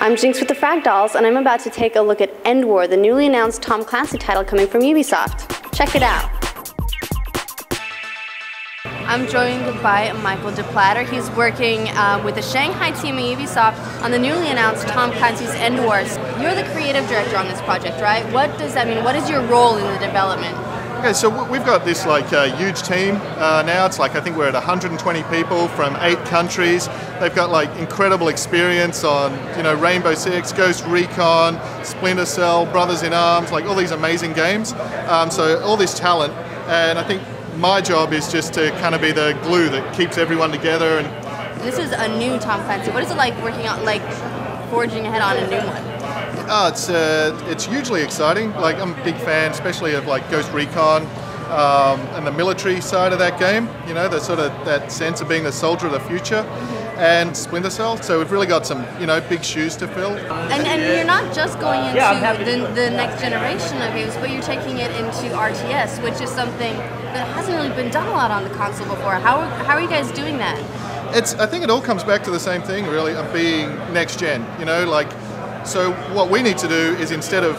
I'm Jinx with the Fragdolls, and I'm about to take a look at EndWar, the newly announced Tom Clancy title coming from Ubisoft. Check it out. I'm joined by Michael DePlatter. He's working with the Shanghai team at UBISoft on the newly announced Tom Clancy's EndWar. You're the creative director on this project, right? What does that mean? What is your role in the development? Okay, so we've got this huge team now. It's I think we're at 120 people from 8 countries. They've got incredible experience on Rainbow Six, Ghost Recon, Splinter Cell, Brothers in Arms, all these amazing games. So all this talent, and I think my job is just to kind of be the glue that keeps everyone together. And this is a new Tom Clancy. What is it like working on, forging ahead on a new one? It's hugely exciting. I'm a big fan, especially of Ghost Recon and the military side of that game. The sort of that sense of being the soldier of the future, and Splinter Cell. So we've really got some big shoes to fill. And you're not just going into the next generation of games, but you're taking it into RTS, which is something that hasn't really been done a lot on the console before. How are you guys doing that? I think it all comes back to the same thing, really, of being next gen. So what we need to do is, instead of,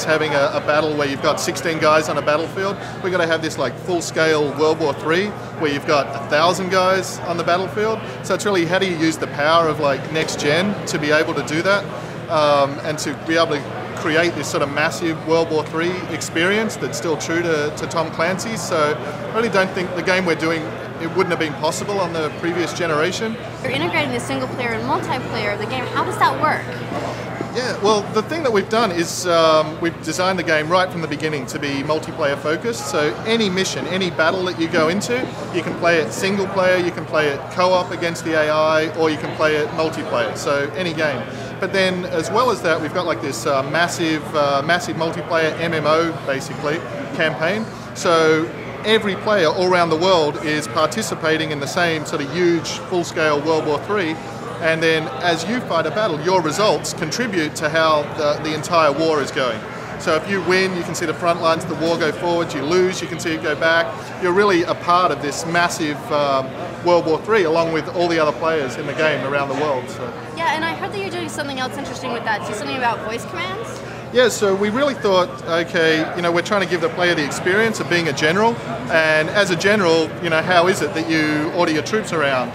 having a battle where you've got 16 guys on a battlefield, we've got to have this full-scale World War III where you've got 1,000 guys on the battlefield. So it's really, how do you use the power of next gen to be able to do that, and to be able to create this sort of massive World War III experience that's still true to Tom Clancy. So I really don't think the game we're doing, it wouldn't have been possible on the previous generation. You're integrating the single player and multiplayer of the game. How does that work? Yeah, well, the thing that we've done is we've designed the game right from the beginning to be multiplayer focused. So any mission, any battle that you go into, you can play it single player, you can play it co-op against the AI, or you can play it multiplayer, so any game. But then, as well as that, we've got this massive multiplayer MMO, basically, campaign. So every player all around the world is participating in the same sort of huge, full-scale World War III. And then, as you fight a battle, your results contribute to how the entire war is going. So if you win, you can see the front lines of the war go forward. You lose, you can see it go back. You're really a part of this massive World War III, along with all the other players in the game around the world. So. Yeah, and I heard that you're doing something else interesting with that. So something about voice commands? Yeah, so we really thought, okay, we're trying to give the player the experience of being a general. And as a general, how is it that you order your troops around?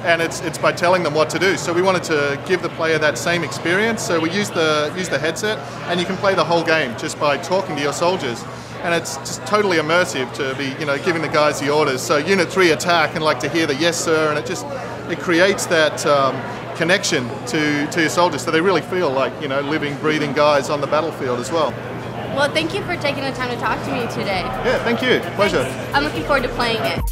And it's by telling them what to do. So we wanted to give the player that same experience. So we use the headset, and you can play the whole game just by talking to your soldiers. And it's just totally immersive to be, giving the guys the orders. So Unit 3 attack, and to hear the yes sir, and it creates that connection to your soldiers, so they really feel like living, breathing guys on the battlefield as well. Well, thank you for taking the time to talk to me today. Yeah, thank you. Pleasure. Thanks. I'm looking forward to playing it.